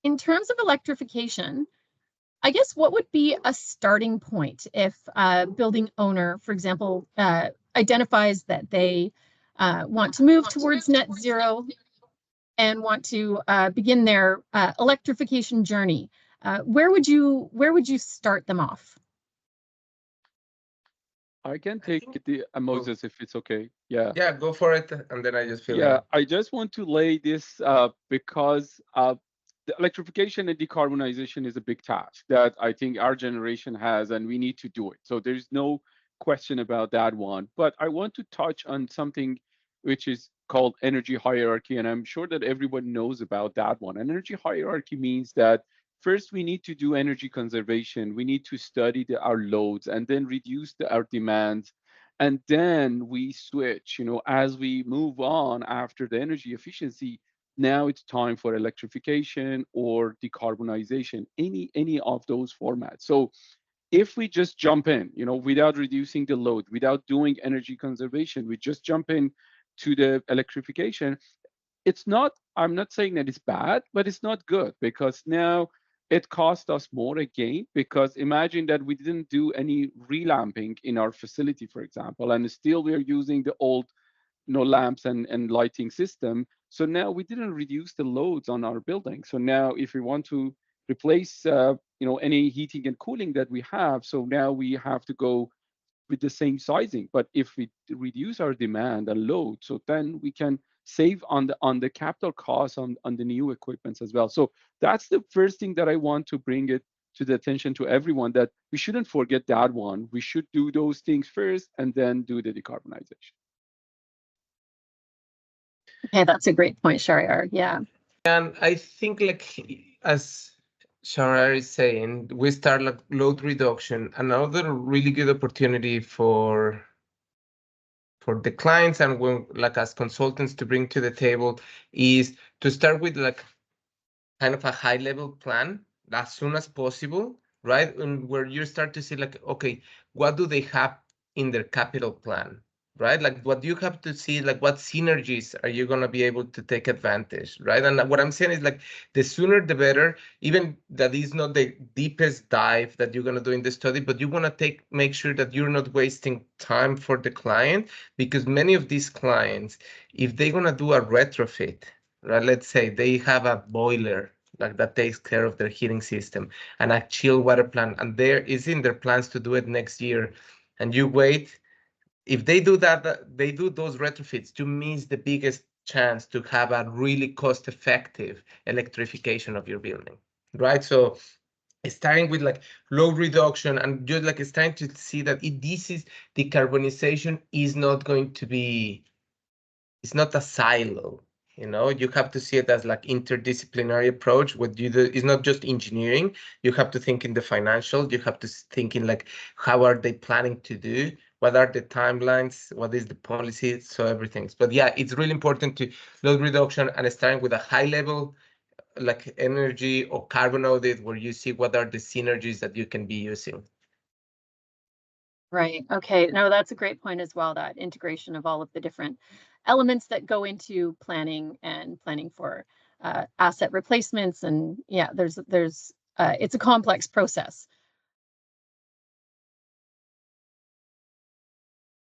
in terms of electrification, I guess what would be a starting point if a building owner, for example, identifies that they want to move towards net zero and want to begin their electrification journey? Where would you start them off? I can take the Moises if it's okay. Yeah. Yeah, go for it, and then I just feel. Yeah, I just want to lay this because the electrification and decarbonization is a big task that I think our generation has, and we need to do it. So there's no question about that one. But I want to touch on something which is called energy hierarchy, and I'm sure that everyone knows about that one. An energy hierarchy means that first we need to do energy conservation. We need to study our loads and then reduce our demands. And then we switch, as we move on after the energy efficiency, now it's time for electrification or decarbonization, any of those formats. So if we just jump in, without reducing the load, without doing energy conservation, we just jump in to the electrification, I'm not saying that it's bad, but it's not good, because now it cost us more again, because imagine that we didn't do any relamping in our facility, for example, and still we're using the old lamps and lighting system. So now we didn't reduce the loads on our building. So now if we want to replace any heating and cooling that we have, so now we have to go with the same sizing. But if we reduce our demand and load, so then we can save on the capital costs on the new equipments as well. So that's the first thing that I want to bring it to the attention to everyone, that we shouldn't forget that one. We should do those things first and then do the decarbonization. Okay, that's a great point, Shahriar. Yeah. And I think, as Shahriar is saying, we start load reduction. Another really good opportunity for the clients and as consultants to bring to the table is to start with kind of a high level plan as soon as possible, right? And where you start to see okay, what do they have in their capital plan, right? What you have to see, what synergies are you going to be able to take advantage, right? And what I'm saying is the sooner the better, even that is not the deepest dive that you're going to do in the study, but you want to make sure that you're not wasting time for the client, because many of these clients, if they're going to do a retrofit, right? Let's say they have a boiler that takes care of their heating system and a chill water plant, and there is in their plans to do it next year, and you wait. If they do that, they do those retrofits, you miss the biggest chance to have a really cost-effective electrification of your building, right? So starting with load reduction and just starting to see that decarbonization is not going to be, it's not a silo. You have to see it as interdisciplinary approach. What you do is not just engineering. You have to think in the financial. You have to think in how are they planning to do? What are the timelines? What is the policy? So everything. But yeah, it's really important to load reduction and starting with a high level energy or carbon audit, where you see what are the synergies that you can be using. Right. Okay. No, that's a great point as well, that integration of all of the different elements that go into planning for asset replacements. And yeah, it's a complex process.